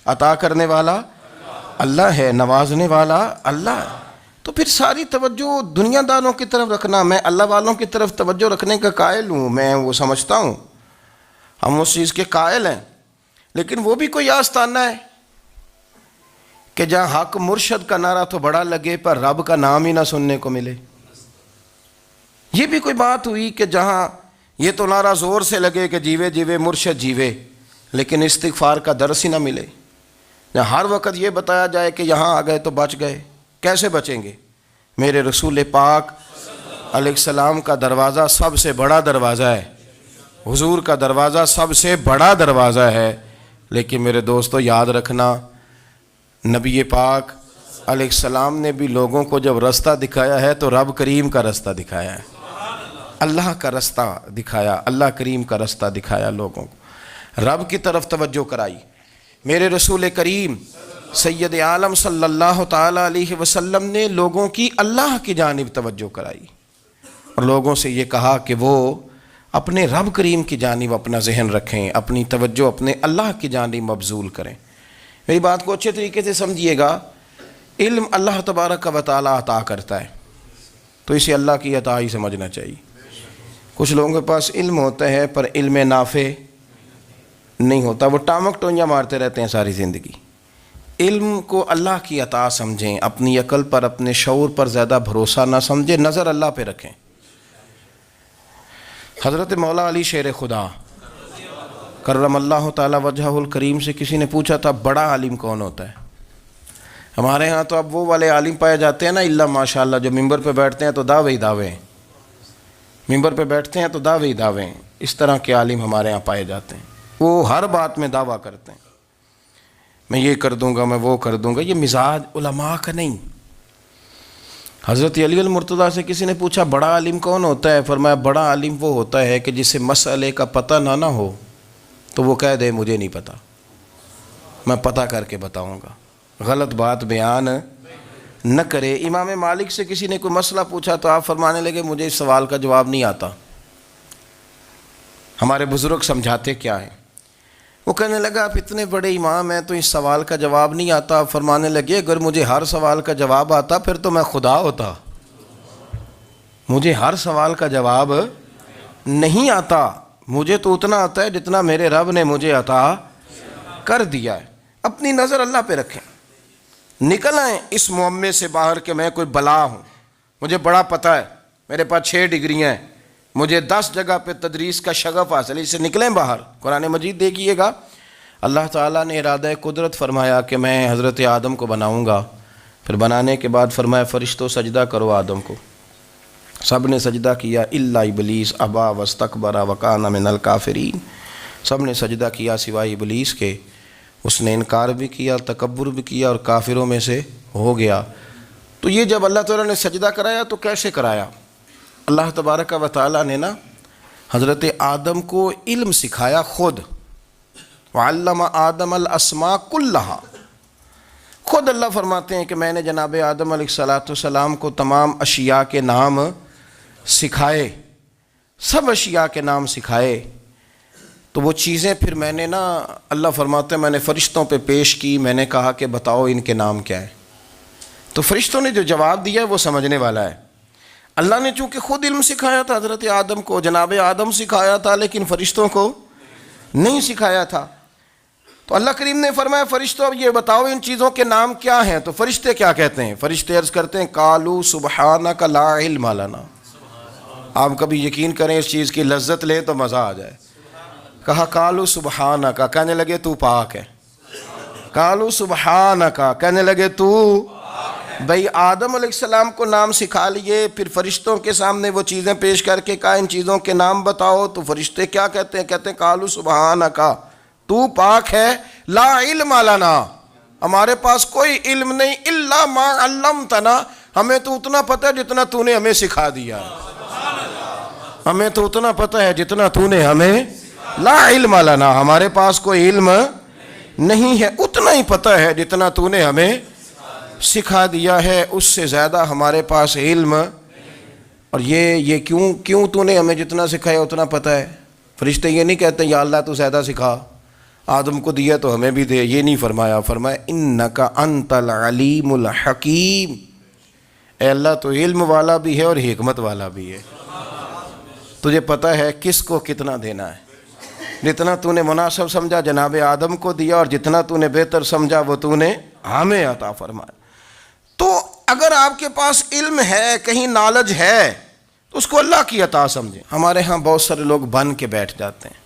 عطا کرنے والا اللہ ہے، نوازنے والا اللہ ہے۔ تو پھر ساری توجہ دنیا داروں کی طرف رکھنا، میں اللہ والوں کی طرف توجہ رکھنے کا قائل ہوں، میں وہ سمجھتا ہوں، ہم اس چیز کے قائل ہیں، لیکن وہ بھی کوئی آستانہ ہے کہ جہاں حق مرشد کا نعرہ تو بڑا لگے پر رب کا نام ہی نہ سننے کو ملے؟ یہ بھی کوئی بات ہوئی کہ جہاں یہ تو نعرہ زور سے لگے کہ جیوے جیوے مرشد جیوے، لیکن استغفار کا درس ہی نہ ملے؟ ہر وقت یہ بتایا جائے کہ یہاں آ گئے تو بچ گئے، کیسے بچیں گے؟ میرے رسول پاک علیہ السلام کا دروازہ سب سے بڑا دروازہ ہے، حضور کا دروازہ سب سے بڑا دروازہ ہے، لیکن میرے دوستو یاد رکھنا، نبی پاک علیہ السلام نے بھی لوگوں کو جب رستہ دکھایا ہے تو رب کریم کا رستہ دکھایا ہے، اللہ کا رستہ دکھایا، اللہ کریم کا رستہ دکھایا، لوگوں کو رب کی طرف توجہ کرائی۔ میرے رسول کریم سید عالم صلی اللہ تعالیٰ علیہ وسلم نے لوگوں کی اللہ کی جانب توجہ کرائی اور لوگوں سے یہ کہا کہ وہ اپنے رب کریم کی جانب اپنا ذہن رکھیں، اپنی توجہ اپنے اللہ کی جانب مبذول کریں۔ میری بات کو اچھے طریقے سے سمجھیے گا، علم اللہ تبارک و تعالیٰ عطا کرتا ہے تو اسے اللہ کی عطا ہی سمجھنا چاہیے۔ کچھ لوگوں کے پاس علم ہوتا ہے پر علم نافع نہیں ہوتا، وہ ٹامک ٹونیاں مارتے رہتے ہیں ساری زندگی۔ علم کو اللہ کی عطا سمجھیں، اپنی عقل پر اپنے شعور پر زیادہ بھروسہ نہ سمجھیں، نظر اللہ پہ رکھیں۔ حضرت مولا علی شیر خدا کرم اللہ تعالی وجہہ الکریم سے کسی نے پوچھا تھا بڑا عالم کون ہوتا ہے؟ ہمارے ہاں تو اب وہ والے عالم پائے جاتے ہیں نا، اللہ ماشاءاللہ، جو ممبر پہ بیٹھتے ہیں تو دعوے ہی دعوے ہیں، ممبر پہ بیٹھتے ہیں تو دعوے ہی دعوے ہیں، اس طرح کے عالم ہمارے ہاں پائے جاتے ہیں، وہ ہر بات میں دعویٰ کرتے ہیں، میں یہ کر دوں گا، میں وہ کر دوں گا۔ یہ مزاج علماء کا نہیں۔ حضرت علی المرتضیٰ سے کسی نے پوچھا بڑا عالم کون ہوتا ہے؟ فرمایا بڑا عالم وہ ہوتا ہے کہ جسے مسئلے کا پتہ نہ ہو تو وہ کہہ دے مجھے نہیں پتہ، میں پتہ کر کے بتاؤں گا، غلط بات بیان نہ کرے۔ امام مالک سے کسی نے کوئی مسئلہ پوچھا تو آپ فرمانے لگے مجھے اس سوال کا جواب نہیں آتا، ہمارے بزرگ سمجھاتے کیا ہیں؟ وہ کہنے لگا آپ اتنے بڑے امام ہیں تو اس سوال کا جواب نہیں آتا۔ آپ فرمانے لگے اگر مجھے ہر سوال کا جواب آتا پھر تو میں خدا ہوتا، مجھے ہر سوال کا جواب نہیں آتا، مجھے تو اتنا آتا ہے جتنا میرے رب نے مجھے عطا کر دیا ہے۔ اپنی نظر اللہ پہ رکھیں، نکل آئیں اس معمے سے باہر کہ میں کوئی بلا ہوں، مجھے بڑا پتہ ہے، میرے پاس 6 ڈگریاں ہیں، مجھے 10 جگہ پہ تدریس کا شغف حاصل ہے، اس سے نکلیں باہر۔ قرآن مجید دیکھیے گا، اللہ تعالیٰ نے ارادہ قدرت فرمایا کہ میں حضرت آدم کو بناؤں گا، پھر بنانے کے بعد فرمایا فرشتوں سجدہ کرو آدم کو، سب نے سجدہ کیا الا ابلیس ابا واستکبر وکان من الکافرین، سب نے سجدہ کیا سوائے ابلیس کے، اس نے انکار بھی کیا، تکبر بھی کیا اور کافروں میں سے ہو گیا۔ تو یہ جب اللہ تعالیٰ نے سجدہ کرایا تو کیسے کرایا؟ اللہ تبارک و تعالیٰ نے نا حضرت آدم کو علم سکھایا خود، وعلم آدم الاسماء کلہا، خود اللہ فرماتے ہیں کہ میں نے جناب آدم علیہ السلام کو تمام اشیاء کے نام سکھائے، سب اشیاء کے نام سکھائے۔ تو وہ چیزیں پھر میں نے نا، اللہ فرماتے ہیں میں نے فرشتوں پہ پیش کی، میں نے کہا کہ بتاؤ ان کے نام کیا ہے، تو فرشتوں نے جو جواب دیا ہے وہ سمجھنے والا ہے۔ اللہ نے چونکہ خود علم سکھایا تھا حضرت آدم کو، جناب آدم سکھایا تھا لیکن فرشتوں کو نہیں سکھایا تھا، تو اللہ کریم نے فرمایا فرشتوں اب یہ بتاؤ ان چیزوں کے نام کیا ہیں؟ تو فرشتے کیا کہتے ہیں؟ فرشتے عرض کرتے ہیں قالوا سبحانک لا علم لنا۔ آپ کبھی یقین کریں اس چیز کی لذت لیں تو مزہ آ جائے۔ کہا قالوا سبحانک، کہنے لگے تو پاک ہے، قالوا سبحانک، کہنے لگے تو بھئی آدم علیہ السلام کو نام سکھا لیے، پھر فرشتوں کے سامنے وہ چیزیں پیش کر کے کہا ان چیزوں کے نام بتاؤ، تو فرشتے کیا کہتے ہیں؟ کہتے ہیں قالوا سبحانک، تو پاک ہے، لا علم لنا، ہمارے پاس کوئی علم نہیں، الا ما علمتنا، ہمیں تو اتنا پتہ ہے جتنا تو نے ہمیں سکھا دیا ہے، ہمیں تو اتنا پتہ ہے جتنا تو نے ہمیں، لا علم لنا، ہمارے پاس کوئی علم نہیں ہے، اتنا ہی پتہ ہے جتنا تو نے ہمیں سکھا دیا ہے، اس سے زیادہ ہمارے پاس علم۔ اور یہ کیوں تو نے ہمیں جتنا سکھایا اتنا پتہ ہے؟ فرشتے یہ نہیں کہتے یا اللہ تو زیادہ سکھا، آدم کو دیا تو ہمیں بھی دے، یہ نہیں فرمایا، فرمایا انک انت العلیم الحکیم، اے اللہ تو علم والا بھی ہے اور حکمت والا بھی ہے، تجھے پتہ ہے کس کو کتنا دینا ہے، جتنا تو نے مناسب سمجھا جناب آدم کو دیا، اور جتنا تو نے بہتر سمجھا وہ تو نے ہمیں عطا فرمایا۔ تو اگر آپ کے پاس علم ہے، کہیں نالج ہے، تو اس کو اللہ کی عطا سمجھیں۔ ہمارے ہاں بہت سارے لوگ بن کے بیٹھ جاتے ہیں،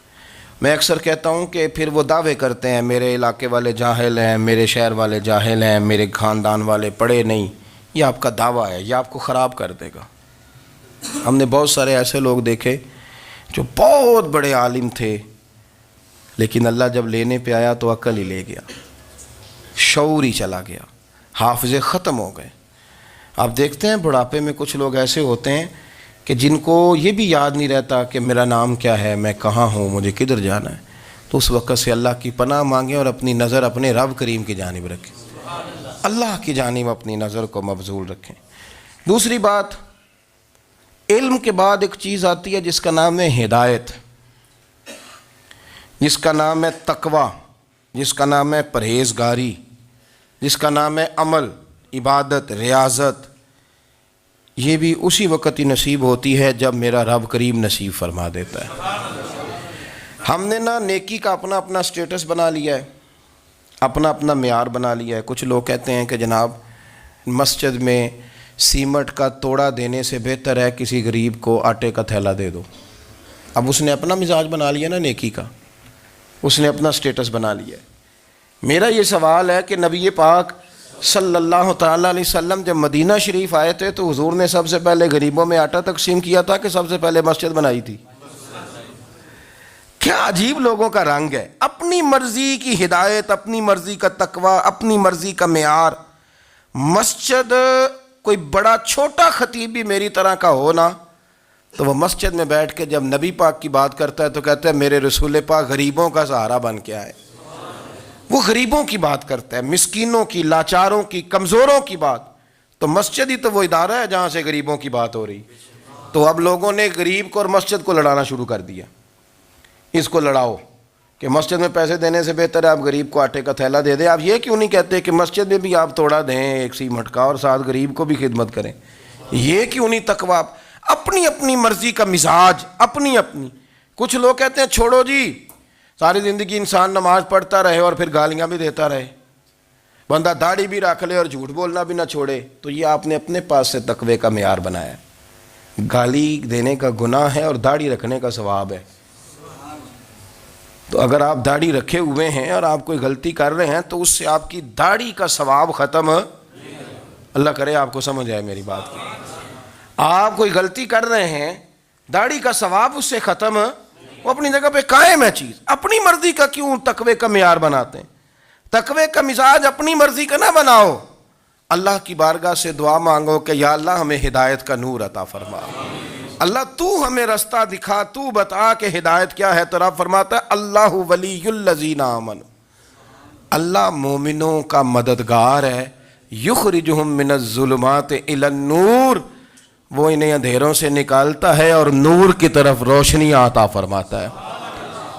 میں اکثر کہتا ہوں کہ پھر وہ دعوے کرتے ہیں میرے علاقے والے جاہل ہیں، میرے شہر والے جاہل ہیں، میرے خاندان والے پڑھے نہیں۔ یہ آپ کا دعویٰ ہے، یہ آپ کو خراب کر دے گا۔ ہم نے بہت سارے ایسے لوگ دیکھے جو بہت بڑے عالم تھے، لیکن اللہ جب لینے پہ آیا تو عقل ہی لے گیا، شعور ہی چلا گیا، حافظے ختم ہو گئے۔ آپ دیکھتے ہیں بڑھاپے میں کچھ لوگ ایسے ہوتے ہیں کہ جن کو یہ بھی یاد نہیں رہتا کہ میرا نام کیا ہے، میں کہاں ہوں، مجھے کدھر جانا ہے۔ تو اس وقت سے اللہ کی پناہ مانگیں اور اپنی نظر اپنے رب کریم کی جانب رکھیں، اللہ کی جانب اپنی نظر کو مبذول رکھیں۔ دوسری بات، علم کے بعد ایک چیز آتی ہے جس کا نام ہے ہدایت، جس کا نام ہے تقوی، جس کا نام ہے پرہیزگاری، جس کا نام ہے عمل، عبادت، ریاضت۔ یہ بھی اسی وقت ہی نصیب ہوتی ہے جب میرا رب کریم نصیب فرما دیتا ہے۔ ہم نے نا نیکی کا اپنا اپنا سٹیٹس بنا لیا ہے، اپنا اپنا معیار بنا لیا ہے۔ کچھ لوگ کہتے ہیں کہ جناب مسجد میں سیمٹ کا توڑا دینے سے بہتر ہے کسی غریب کو آٹے کا تھیلا دے دو۔ اب اس نے اپنا مزاج بنا لیا نا نیکی کا، اس نے اپنا سٹیٹس بنا لیا ہے۔ میرا یہ سوال ہے کہ نبی پاک صلی اللہ تعالیٰ علیہ وسلم جب مدینہ شریف آئے تھے تو حضور نے سب سے پہلے غریبوں میں آٹا تقسیم کیا تھا کہ سب سے پہلے مسجد بنائی تھی؟ کیا عجیب لوگوں کا رنگ ہے، اپنی مرضی کی ہدایت، اپنی مرضی کا تقوی، اپنی مرضی کا معیار۔ مسجد کوئی بڑا چھوٹا خطیب بھی میری طرح کا ہو نا، تو وہ مسجد میں بیٹھ کے جب نبی پاک کی بات کرتا ہے تو کہتا ہے میرے رسول پاک غریبوں کا سہارا بن کے آئے۔ وہ غریبوں کی بات کرتا ہے، مسکینوں کی، لاچاروں کی، کمزوروں کی بات۔ تو مسجد ہی تو وہ ادارہ ہے جہاں سے غریبوں کی بات ہو رہی۔ تو اب لوگوں نے غریب کو اور مسجد کو لڑانا شروع کر دیا، اس کو لڑاؤ کہ مسجد میں پیسے دینے سے بہتر ہے آپ غریب کو آٹے کا تھیلا دے دیں۔ آپ یہ کیوں نہیں کہتے کہ مسجد میں بھی آپ توڑا دیں ایک سیمٹ کا اور ساتھ غریب کو بھی خدمت کریں؟ یہ کیوں نہیں تقویٰ؟ اپنی اپنی مرضی کا مزاج، اپنی اپنی۔ کچھ لوگ کہتے ہیں چھوڑو جی، ساری زندگی انسان نماز پڑھتا رہے اور پھر گالیاں بھی دیتا رہے، بندہ داڑھی بھی رکھ لے اور جھوٹ بولنا بھی نہ چھوڑے۔ تو یہ آپ نے اپنے پاس سے تقوی کا معیار بنایا ہے۔ گالی دینے کا گناہ ہے اور داڑھی رکھنے کا ثواب ہے۔ تو اگر آپ داڑھی رکھے ہوئے ہیں اور آپ کوئی غلطی کر رہے ہیں تو اس سے آپ کی داڑھی کا ثواب ختم، اللہ کرے آپ کو سمجھ آئے میری بات کی۔ آپ کوئی غلطی کر رہے ہیں، داڑھی کا ثواب اس سے ختم، وہ اپنی جگہ پہ قائم ہے چیز۔ اپنی مرضی کا کیوں تقوی کا معیار بناتے ہیں؟ تقوی کا مزاج اپنی مرضی کا نہ بناؤ، اللہ کی بارگاہ سے دعا مانگو کہ یا اللہ ہمیں ہدایت کا نور عطا فرما، اللہ تو ہمیں رستہ دکھا، تو بتا کہ ہدایت کیا ہے۔ تو رب فرماتا ہے اللہ ولی الذین آمنوا، اللہ مومنوں کا مددگار ہے، یخرجہم من الظلمات الی النور، وہ انہیں اندھیروں سے نکالتا ہے اور نور کی طرف روشنی عطا فرماتا ہے۔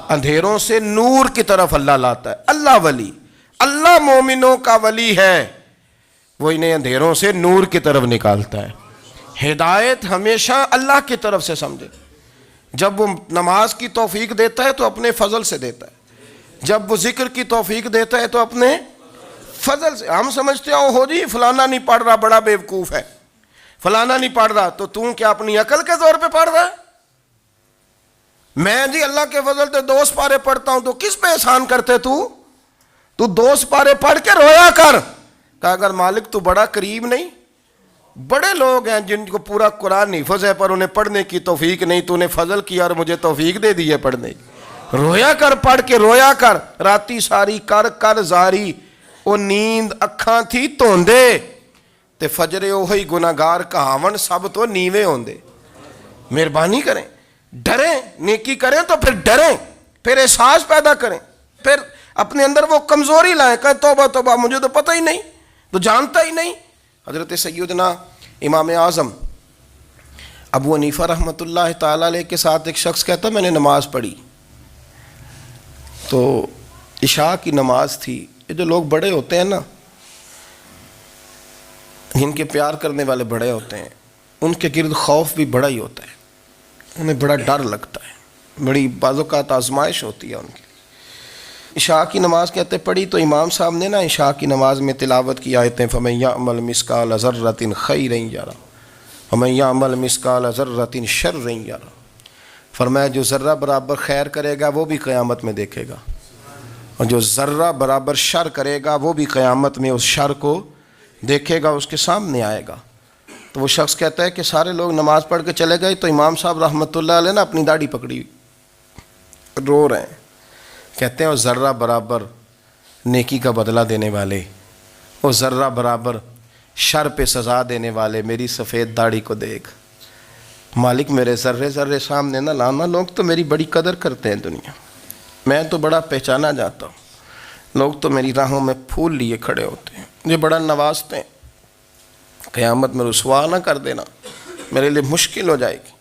اندھیروں سے نور کی طرف اللہ لاتا ہے۔ اللہ ولی، اللہ مومنوں کا ولی ہے، وہ انہیں اندھیروں سے نور کی طرف نکالتا ہے۔ ہدایت ہمیشہ اللہ کی طرف سے سمجھے۔ جب وہ نماز کی توفیق دیتا ہے تو اپنے فضل سے دیتا ہے، جب وہ ذکر کی توفیق دیتا ہے تو اپنے فضل سے۔ ہم سمجھتے ہو جی فلانا نہیں پڑھ رہا بڑا بیوقوف ہے، فلانا نہیں پڑھ رہا، تو تم کیا اپنی عقل کے زور پہ پڑھ رہا ہے؟ میں جی اللہ کے فضل سے 2 سپارے پڑھتا ہوں، تو کس پہ احسان کرتے تو 2 سپارے پڑھ کے رویا کر، کہ اگر مالک تو بڑا قریب نہیں؟ بڑے لوگ ہیں جن کو پورا قرآن حفظ ہے پر انہیں پڑھنے کی توفیق نہیں، تو انہیں فضل کیا اور مجھے توفیق دے دی ہے پڑھنے کی۔ رویا کر، پڑھ کے رویا کر، راتی ساری کر کر زاری، وہ نیند اکھاں تھی توندے تے فجرے اوہی گناہگار کہاون سب تو نیوے ہوندے۔ مہربانی کریں، ڈریں، نیکی کریں تو پھر ڈریں، پھر احساس پیدا کریں، پھر اپنے اندر وہ کمزوری لائیں کہ توبہ توبہ مجھے تو پتہ ہی نہیں، تو جانتا ہی نہیں۔ حضرت سیدنا امام اعظم ابو حنیفہ رحمۃ اللہ تعالیٰ علیہ کے ساتھ ایک شخص کہتا میں نے نماز پڑھی، تو عشاء کی نماز تھی. یہ جو لوگ بڑے ہوتے ہیں نا، جن کے پیار کرنے والے بڑے ہوتے ہیں، ان کے گرد خوف بھی بڑا ہی ہوتا ہے، انہیں بڑا ڈر لگتا ہے، بڑی بعض اوقات آزمائش ہوتی ہے ان کی. عشاء کی نماز کہتے پڑھی تو امام صاحب نے نا عشاء کی نماز میں تلاوت کی آیتیں فَمَن يَعْمَلْ مِثْقَالَ ذَرَّةٍ خَيْرًا يَرَهُ وَمَن يَعْمَلْ مِثْقَالَ ذَرَّةٍ شَرًّا يَرَهُ. فرمایا جو ذرہ برابر خیر کرے گا وہ بھی قیامت میں دیکھے گا، اور جو ذرہ برابر شر کرے گا وہ بھی قیامت میں اس شر کو دیکھے گا، اس کے سامنے آئے گا. تو وہ شخص کہتا ہے کہ سارے لوگ نماز پڑھ کے چلے گئے تو امام صاحب رحمۃ اللہ علیہ نے اپنی داڑھی پکڑی رو رہے ہیں. کہتے ہیں وہ ذرہ برابر نیکی کا بدلہ دینے والے، وہ ذرہ برابر شر پہ سزا دینے والے میری سفید داڑھی کو دیکھ. مالک میرے ذرے ذرے سامنے نہ لانا، لوگ تو میری بڑی قدر کرتے ہیں دنیا، میں تو بڑا پہچانا جاتا ہوں، لوگ تو میری راہوں میں پھول لیے کھڑے ہوتے ہیں، مجھے بڑا نوازتے ہیں. قیامت میں رسوا نہ کر دینا، میرے لیے مشکل ہو جائے گی.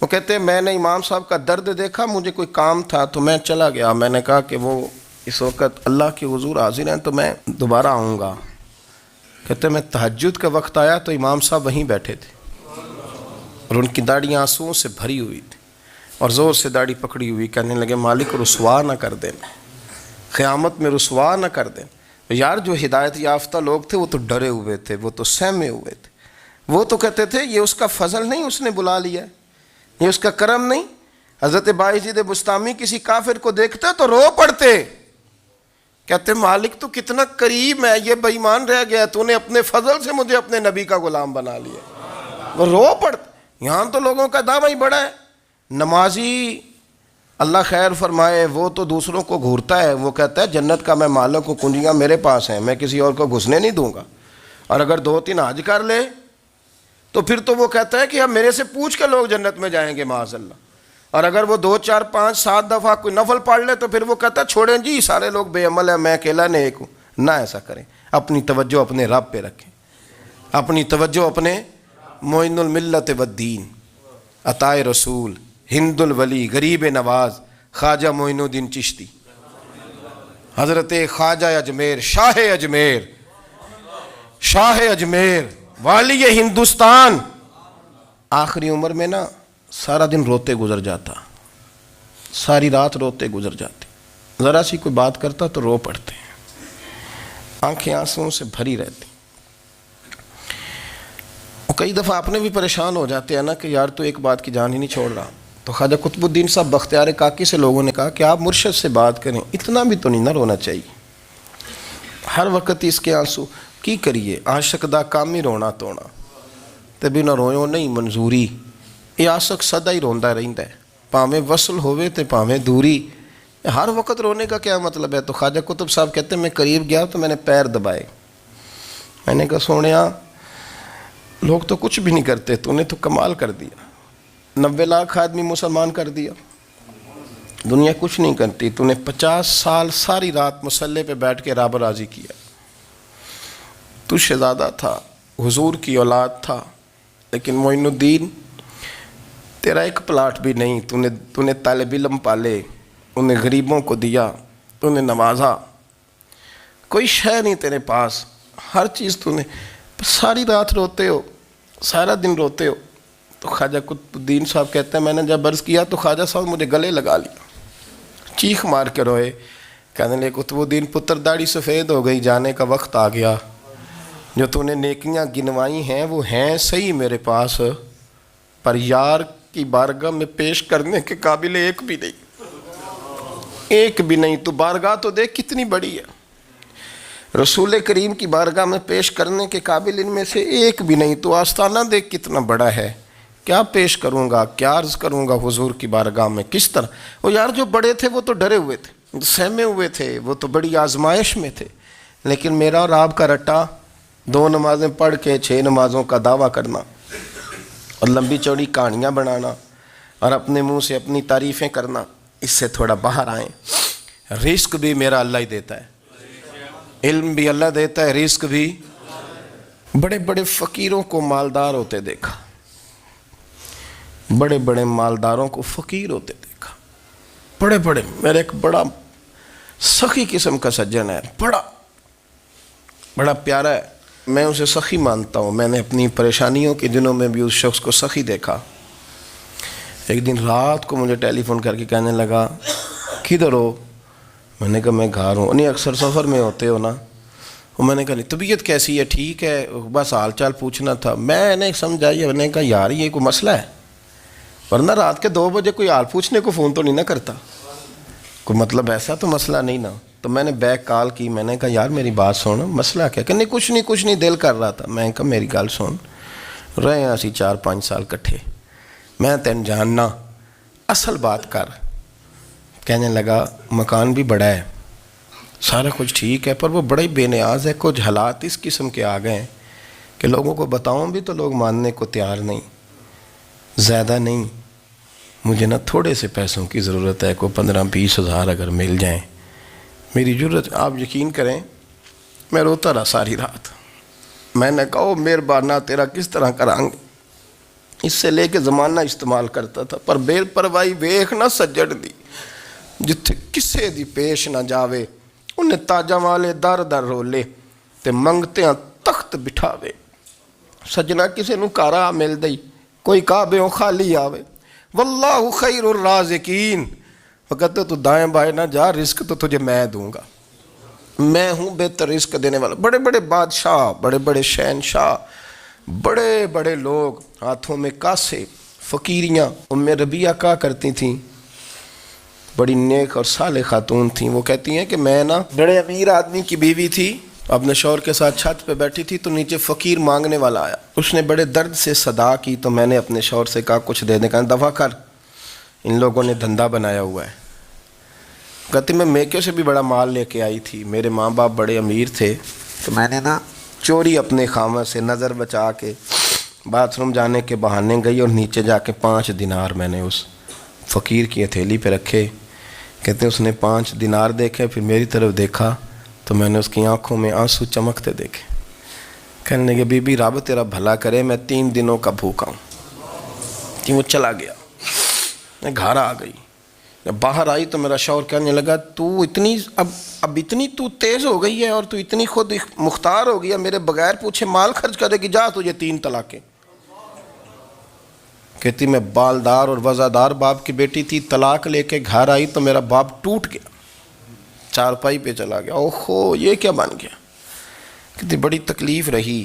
وہ کہتے ہیں میں نے امام صاحب کا درد دیکھا، مجھے کوئی کام تھا تو میں چلا گیا. میں نے کہا کہ وہ اس وقت اللہ کے حضور حاضر ہیں تو میں دوبارہ آؤں گا. کہتے ہیں میں تہجد کا وقت آیا تو امام صاحب وہیں بیٹھے تھے اور ان کی داڑھی آنسوؤں سے بھری ہوئی تھی اور زور سے داڑھی پکڑی ہوئی. کہنے لگے مالک رسوا نہ کر دینا، قیامت میں رسوا نہ کر دینا. یار جو ہدایت یافتہ لوگ تھے وہ تو ڈرے ہوئے تھے، وہ تو سہمے ہوئے تھے، وہ تو کہتے تھے یہ اس کا فضل نہیں، اس نے بلا لیا ہے، یہ اس کا کرم نہیں. حضرت بایزید بسطامی کسی کافر کو دیکھتے تو رو پڑتے، کہتے مالک تو کتنا قریب ہے، یہ بے ایمان رہ گیا، تو نے اپنے فضل سے مجھے اپنے نبی کا غلام بنا لیا. وہ رو پڑتے. یہاں تو لوگوں کا دعویٰ ہی بڑا ہے. نمازی اللہ خیر فرمائے وہ تو دوسروں کو گھورتا ہے، وہ کہتا ہے جنت کا میں مالک ہوں، کنجیاں میرے پاس ہیں، میں کسی اور کو گھسنے نہیں دوں گا. اور اگر 2-3 حج کر لے تو پھر تو وہ کہتا ہے کہ اب میرے سے پوچھ کے لوگ جنت میں جائیں گے معاذ اللہ. اور اگر وہ 2 4 5 7 دفعہ کوئی نفل پڑھ لے تو پھر وہ کہتا ہے چھوڑیں جی سارے لوگ بے عمل ہیں، میں اکیلا نیک ہوں. نہ ایسا کریں، اپنی توجہ اپنے رب پہ رکھیں، اپنی توجہ اپنے معین الملت والدین، عطائے رسول، ہند الولی، غریب نواز، خواجہ معین الدین چشتی، حضرت خواجہ اجمیر، شاہ اجمیر، شاہ اجمیر، والی ہندوستان. آخری عمر میں نا سارا دن روتے گزر جاتا، ساری رات روتے گزر جاتے، ذرا سی کوئی بات کرتا تو رو پڑتے ہیں، آنکھیں آنسوؤں سے بھری رہتی. کئی دفعہ آپ نے بھی پریشان ہو جاتے ہیں نا کہ یار تو ایک بات کی جان ہی نہیں چھوڑ رہا. تو خواجہ قطب الدین صاحب بختیار کاکی سے لوگوں نے کہا کہ آپ مرشد سے بات کریں، اتنا بھی تو نہیں نہ رونا چاہیے، ہر وقت اس کے آنسو کی کریے. عاشق دا کام ہی رونا تونا تے بنا رویوں نہیں منظوری. یہ عاشق سدا ہی روندا رہندا ہے، پاویں وصل ہوئے تے پاویں دوری. ہر وقت رونے کا کیا مطلب ہے؟ تو خواجہ قطب صاحب کہتے ہیں میں قریب گیا تو میں نے پیر دبائے، میں نے کہا سونیا لوگ تو کچھ بھی نہیں کرتے، تو نے تو کمال کر دیا، 90 لاکھ آدمی مسلمان کر دیا، دنیا کچھ نہیں کرتی، تو نے 50 سال ساری رات مصلے پہ بیٹھ کے رب راضی کیا. تو شہزادہ تھا، حضور کی اولاد تھا، لیکن معین الدین تیرا ایک پلاٹ بھی نہیں، تو نے طالب علم پالے، انہیں غریبوں کو دیا، تو نے نوازا، کوئی شے نہیں تیرے پاس، ہر چیز تو نے، ساری رات روتے ہو، سارا دن روتے ہو. تو خواجہ قطب الدین صاحب کہتے ہیں میں نے جب عرض کیا تو خواجہ صاحب مجھے گلے لگا لیا، چیخ مار کے روئے، کہنے لگے قطب الدین پتر داڑھی سفید ہو گئی، جانے کا وقت آ گیا، جو تو نے نیکیاں گنوائی ہیں وہ ہیں صحیح میرے پاس، پر یار کی بارگاہ میں پیش کرنے کے قابل ایک بھی نہیں، ایک بھی نہیں. تو بارگاہ تو دیکھ کتنی بڑی ہے، رسول کریم کی بارگاہ میں پیش کرنے کے قابل ان میں سے ایک بھی نہیں. تو آستانہ دیکھ کتنا بڑا ہے، کیا پیش کروں گا، کیا عرض کروں گا حضور کی بارگاہ میں، کس طرح. وہ یار جو بڑے تھے وہ تو ڈرے ہوئے تھے، سہمے ہوئے تھے، وہ تو بڑی آزمائش میں تھے. لیکن میرا اور آپ کا رٹا 2 نمازیں پڑھ کے 6 نمازوں کا دعویٰ کرنا اور لمبی چوڑی کہانیاں بنانا اور اپنے منہ سے اپنی تعریفیں کرنا، اس سے تھوڑا باہر آئیں. رزق بھی میرا اللہ ہی دیتا ہے، علم بھی اللہ دیتا ہے، رزق بھی. بڑے بڑے فقیروں کو مالدار ہوتے دیکھا، بڑے بڑے مالداروں کو فقیر ہوتے دیکھا، بڑے بڑے. میرا ایک بڑا سخی قسم کا سجن ہے، بڑا پیارا ہے، میں اسے سخی مانتا ہوں. میں نے اپنی پریشانیوں کے دنوں میں بھی اس شخص کو سخی دیکھا. ایک دن رات کو مجھے ٹیلی فون کر کے کہنے لگا کدھر ہو؟ میں نے کہا میں گھر ہوں. نہیں اکثر سفر میں ہوتے ہو نا؟ اور میں نے کہا طبیعت کیسی ہے؟ ٹھیک ہے، بس حال چال پوچھنا تھا. میں نے سمجھائی، میں نے کہا یار یہ کوئی مسئلہ ہے؟ ورنہ رات کے 2 بجے کوئی حال پوچھنے کو فون تو نہیں نہ کرتا، کوئی مطلب ایسا تو مسئلہ نہیں نا. تو میں نے بیک کال کی، میں نے کہا یار میری بات سن، مسئلہ کیا؟ کہ نہیں کچھ نہیں دل کر رہا تھا. میں نے کہا میری گل سن، رہے ہیں اسی 4-5 سال کٹھے، میں تین جاننا، اصل بات کر. کہنے لگا مکان بھی بڑا ہے، سارا کچھ ٹھیک ہے، پر وہ بڑا ہی بے نیاز ہے. کچھ حالات اس قسم کے آ گئے ہیں کہ لوگوں کو بتاؤں بھی تو لوگ ماننے کو تیار نہیں. زیادہ نہیں، مجھے نا تھوڑے سے پیسوں کی ضرورت ہے، کوئی 15-20 ہزار اگر مل جائیں میری ضرورت. آپ یقین کریں میں روتا رہا ساری رات. میں نے کہا مہربانہ تیرا کس طرح کریں گے، اس سے لے کے زمانہ استعمال کرتا تھا، پر بے پرواہی ویخ نہ سجڑ دی، جتھے کسے دی پیش نہ جاوے انہیں تاجاں والے در در رولے تے منگتیاں تخت بٹھاوے. سجنا کسے نو کارا مل دئی، کوئی کعبےوں خالی آوے. واللہ خیر الرازقین، وقت تو دائیں بائیں نہ جا، رزق تو تجھے میں دوں گا، میں ہوں بہتر رزق دینے والا. بڑے بڑے بادشاہ، بڑے بڑے شہنشاہ، بڑے بڑے لوگ، ہاتھوں میں کاسے، فقیریاں. ام ربیہ کہا کرتی تھیں، بڑی نیک اور صالح خاتون تھیں. وہ کہتی ہیں کہ میں نا بڑے امیر آدمی کی بیوی تھی، اپنے شوہر کے ساتھ چھت پہ بیٹھی تھی تو نیچے فقیر مانگنے والا آیا. اس نے بڑے درد سے صدا کی تو میں نے اپنے شوہر سے کہا کچھ دے دیں. کہا دفع کر، ان لوگوں نے دھندا بنایا ہوا ہے. کہتی میں میکے سے بھی بڑا مال لے کے آئی تھی، میرے ماں باپ بڑے امیر تھے، تو میں نے نا چوری اپنے خامہ سے نظر بچا کے باتھ روم جانے کے بہانے گئی اور نیچے جا کے 5 دینار میں نے اس فقیر کی ہتھیلی پہ رکھے. کہتے اس نے 5 دینار دیکھے، پھر میری طرف دیکھا تو میں نے اس کی آنکھوں میں آنسو چمکتے دیکھے. کہنے لگے بی بی رب تیرا بھلا کرے، میں 3 دنوں کا بھوکا ہوں. کہ وہ چلا گیا. میں گھر آ گئی، جب باہر آئی تو میرا شوہر کہنے لگا تو اتنی اب اتنی تو تیز ہو گئی ہے اور تو اتنی خود مختار ہو گیا، میرے بغیر پوچھے مال خرچ کرے گی، جا تجھے 3 طلاقیں. کہتی میں بالدار اور وزادار باپ کی بیٹی تھی، طلاق لے کے گھر آئی تو میرا باپ ٹوٹ گیا، چارپائی پہ چلا گیا. اوہو یہ کیا بن گیا؟ کہتی بڑی تکلیف رہی.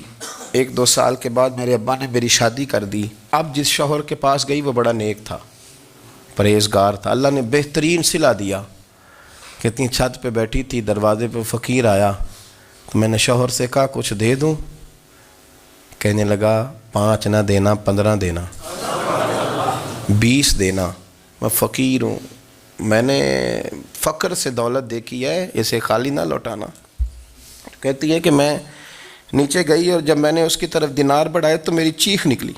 1-2 سال کے بعد میرے ابا نے میری شادی کر دی. اب جس شوہر کے پاس گئی وہ بڑا نیک تھا، پرہیزگار تھا، اللہ نے بہترین صلہ دیا. کہتی چھت پہ بیٹھی تھی، دروازے پہ فقیر آیا تو میں نے شوہر سے کہا کچھ دے دوں؟ کہنے لگا 5 نہ دینا، 15 دینا، 20 دینا، میں فقیر ہوں، میں نے فقر سے دولت دیکھی ہے، اسے خالی نہ لوٹانا. کہتی ہے کہ میں نیچے گئی اور جب میں نے اس کی طرف دینار بڑھائے تو میری چیخ نکلی،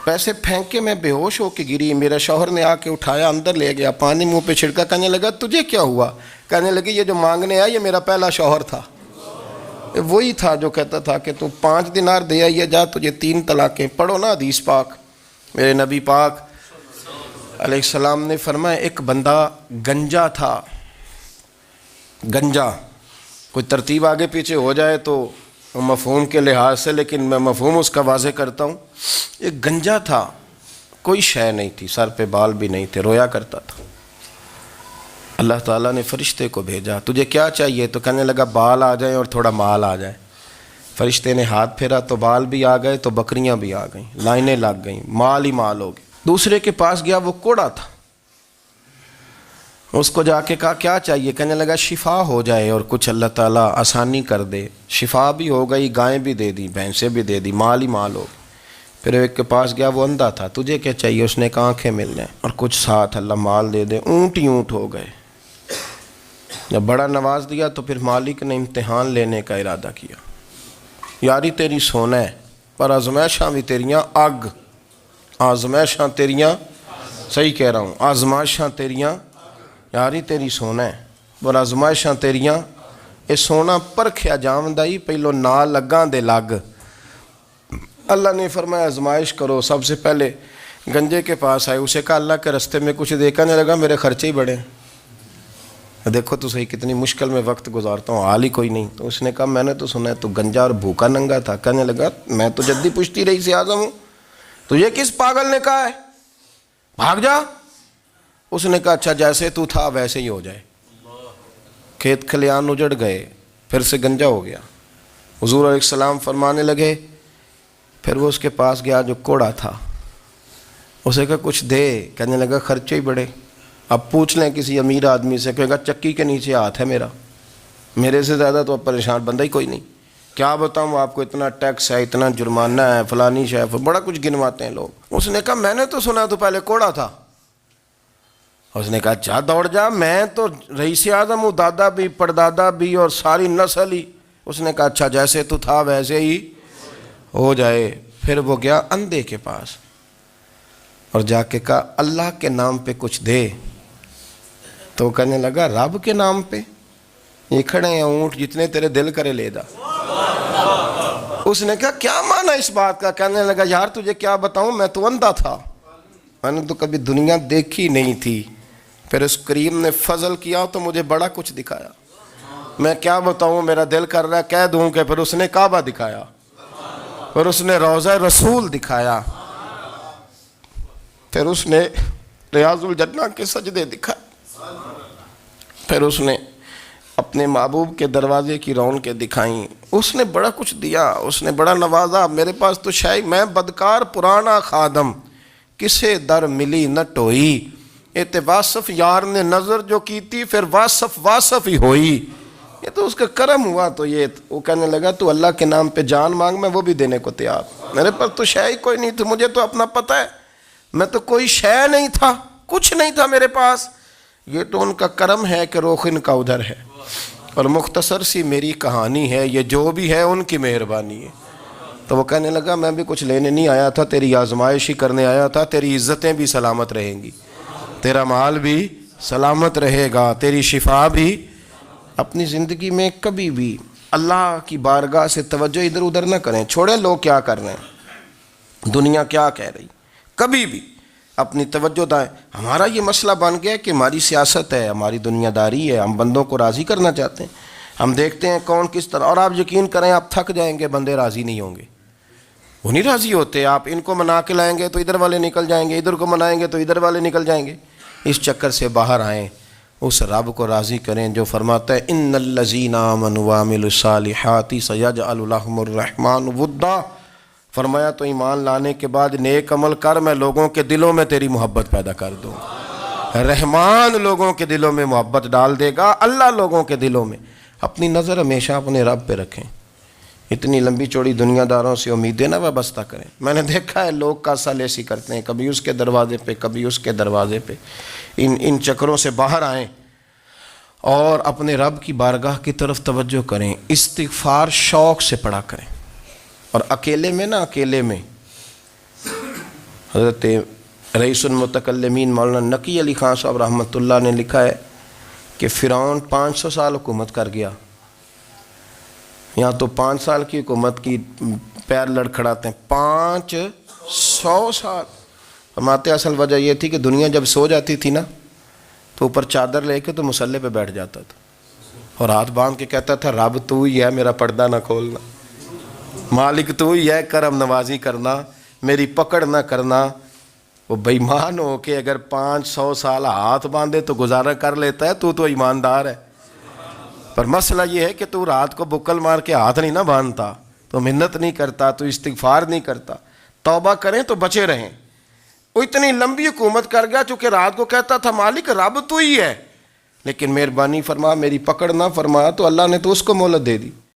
پیسے پھینک کے میں بے ہوش ہو کے گری. میرا شوہر نے آ کے اٹھایا، اندر لے گیا، پانی منہ پہ چھڑکا. کہنے لگا تجھے کیا ہوا؟ کہنے لگی یہ جو مانگنے آیا یہ میرا پہلا شوہر تھا، وہی تھا جو کہتا تھا کہ تو 5 دینار دے آئیے، جا تجھے 3 طلاقیں. پڑھو نا حدیث پاک. میرے نبی پاک علیہ السلام نے فرمایا ایک بندہ گنجا تھا. گنجا، کوئی ترتیب آگے پیچھے ہو جائے تو مفہوم کے لحاظ سے، لیکن میں مفہوم اس کا واضح کرتا ہوں. ایک گنجا تھا، کوئی شے نہیں تھی، سر پہ بال بھی نہیں تھے، رویا کرتا تھا. اللہ تعالیٰ نے فرشتے کو بھیجا، تجھے کیا چاہیے؟ تو کہنے لگا بال آ جائیں اور تھوڑا مال آ جائے. فرشتے نے ہاتھ پھیرا تو بال بھی آ گئے تو بکریاں بھی آ گئیں، لائنیں لگ گئیں، مال ہی مال ہو گئے. دوسرے کے پاس گیا، وہ کوڑا تھا، اس کو جا کے کہا کیا چاہیے؟ کہنے لگا شفا ہو جائے اور کچھ اللہ تعالیٰ آسانی کر دے. شفا بھی ہو گئی، گائیں بھی دے دی، بھینسیں بھی دے دی، مال ہی مال ہو گئی. پھر ایک کے پاس گیا، وہ اندھا تھا، تجھے کیا چاہیے؟ اس نے کہا آنکھیں مل جائیں اور کچھ ساتھ اللہ مال دے دے. اونٹ ہی اونٹ ہو گئے. جب بڑا نواز دیا تو پھر مالک نے امتحان لینے کا ارادہ کیا. یاری تیری سونا ہے پر آزمائشاں بھی تیریاں اگ. آزمائشاں تیریاں، صحیح کہہ رہا ہوں، آزمائشاں تیریاں، یاری تیری سونا ہے پر آزمائشاں تیریاں. اے سونا پرکھیا جامدائی پہلو نہ لگاں دے لگ. اللہ نے فرمایا آزمائش کرو. سب سے پہلے گنجے کے پاس آئے، اسے کہا اللہ کے رستے میں کچھ دیکھنے لگا، میرے خرچے ہی بڑے ہیں. دیکھو تو صحیح کتنی مشکل میں وقت گزارتا ہوں، حال ہی کوئی نہیں. تو اس نے کہا میں نے تو سنا ہے تو گنجا اور بھوکا ننگا تھا. کہنے لگا میں تو جدی پشتی رئیس اعظم ہوں، تجھے کس پاگل نے کہا ہے بھاگ جا. اس نے کہا اچھا جیسے تو تھا ویسے ہی ہو جائے. کھیت کھلیان اجڑ گئے، پھر سے گنجا ہو گیا. حضور علیہ السلام فرمانے لگے، پھر وہ اس کے پاس گیا جو کوڑا تھا، اسے کہا کچھ دے. کہنے لگا خرچے ہی بڑے. اب پوچھ لیں کسی امیر آدمی سے، کہے گا چکی کے نیچے ہاتھ ہے میرا، میرے سے زیادہ تو اب پریشان بندہ ہی کوئی نہیں. کیا بتاؤں آپ کو، اتنا ٹیکس ہے، اتنا جرمانہ ہے، فلانی شے، بڑا کچھ گنواتے ہیں لوگ. اس نے کہا میں نے تو سنا تو پہلے کوڑا تھا. اس نے کہا جا دوڑ جا، میں تو رئیس اعظم ہوں، دادا بھی پردادا بھی اور ساری نسل ہی. اس نے کہا اچھا جیسے تو تھا ویسے ہی ہو جائے. پھر وہ گیا اندھے کے پاس اور جا کے کہا اللہ کے نام پہ کچھ دے. تو کہنے لگا رب کے نام پہ؟ یہ کھڑے ہیں اونٹ جتنے تیرے دل کرے لے دا. اس نے کہا کیا معنی اس بات کا؟ کہنے لگا یار تجھے کیا بتاؤں، میں تو اندھا تھا، میں نے تو کبھی دنیا دیکھی نہیں تھی. پھر اس کریم نے فضل کیا تو مجھے بڑا کچھ دکھایا. میں کیا بتاؤں، میرا دل کر رہا ہے کہہ دوں کہ پھر اس نے کعبہ دکھایا، پھر اس نے روضہ رسول دکھایا، پھر اس نے ریاض الجنہ کے سجدے دکھائے، پھر اس نے اپنے محبوب کے دروازے کی رونقیں دکھائیں. اس نے بڑا کچھ دیا، اس نے بڑا نوازا. میرے پاس تو شاید میں بدکار پرانا خادم، کسے در ملی نہ ٹوئی. واصف یار نے نظر جو کی تھی پھر واصف ہی ہوئی. یہ تو اس کا کرم ہوا. تو یہ وہ کہنے لگا تو اللہ کے نام پہ جان مانگ، میں وہ بھی دینے کو تیار. میرے پاس تو شے ہی کوئی نہیں تھی، مجھے تو اپنا پتہ ہے، میں تو کوئی شے نہیں تھا، کچھ نہیں تھا میرے پاس. یہ تو ان کا کرم ہے کہ رخ ان کا ادھر ہے، اور مختصر سی میری کہانی ہے، یہ جو بھی ہے ان کی مہربانی ہے. تو وہ کہنے لگا میں بھی کچھ لینے نہیں آیا تھا، تیری آزمائش ہی کرنے آیا تھا. تیری عزتیں بھی سلامت رہیں گی، تیرا مال بھی سلامت رہے گا، تیری شفا بھی. اپنی زندگی میں کبھی بھی اللہ کی بارگاہ سے توجہ ادھر ادھر نہ کریں. چھوڑیں لوگ کیا کر رہے ہیں، دنیا کیا کہہ رہی. کبھی بھی اپنی توجہ دائیں. ہمارا یہ مسئلہ بن گیا کہ ہماری سیاست ہے، ہماری دنیا داری ہے، ہم بندوں کو راضی کرنا چاہتے ہیں. ہم دیکھتے ہیں کون کس طرح، اور آپ یقین کریں آپ تھک جائیں گے، بندے راضی نہیں ہوں گے، وہ نہیں راضی ہوتے. آپ ان کو منا کے لائیں گے تو ادھر والے نکل جائیں گے، ادھر کو منائیں گے تو ادھر والے نکل جائیں گے. اس چکر سے باہر آئیں، اس رب کو راضی کریں جو فرماتا ہے ان الذین آمنوا وعملوا الصالحات سیجعل لهم الرحمن ودا. فرمایا تو ایمان لانے کے بعد نیک عمل کر، میں لوگوں کے دلوں میں تیری محبت پیدا کر دوں. رحمان لوگوں کے دلوں میں محبت ڈال دے گا. اللہ لوگوں کے دلوں میں. اپنی نظر ہمیشہ اپنے رب پہ رکھیں. اتنی لمبی چوڑی دنیا داروں سے امیدیں نہ وابستہ کریں. میں نے دیکھا ہے لوگ کاسا لیسی کرتے ہیں، کبھی اس کے دروازے پہ کبھی اس کے دروازے پہ. ان چکروں سے باہر آئیں اور اپنے رب کی بارگاہ کی طرف توجہ کریں. استغفار شوق سے پڑھا کریں. اور اکیلے میں نا، اکیلے میں حضرت رئیس المتکلمین مولانا نقی علی خان صاحب رحمۃ اللہ نے لکھا ہے کہ فرعون 500 سال حکومت کر گیا. یہاں تو 5 سال کی حکومت کی پیر لڑکھڑاتے ہیں، 500 سال. فرماتے اصل وجہ یہ تھی کہ دنیا جب سو جاتی تھی نا تو اوپر چادر لے کے تو مسلح پہ بیٹھ جاتا تھا اور ہاتھ باندھ کے کہتا تھا رب تو ہی ہے، میرا پردہ نہ کھولنا، مالک تو ہی ہے، کرم نوازی کرنا، میری پکڑ نہ کرنا. وہ بے ایمان ہو کے اگر 500 سال ہاتھ باندھے تو گزارا کر لیتا ہے، تو ایماندار ہے. پر مسئلہ یہ ہے کہ تو رات کو بکل مار کے ہاتھ نہیں نہ باندھتا، تو محنت نہیں کرتا، تو استغفار نہیں کرتا. توبہ کریں تو بچے رہیں. وہ اتنی لمبی حکومت کر گیا چونکہ رات کو کہتا تھا مالک رب تو ہی ہے، لیکن مہربانی فرما، میری پکڑ نہ فرما، تو اللہ نے تو اس کو مہلت دے دی.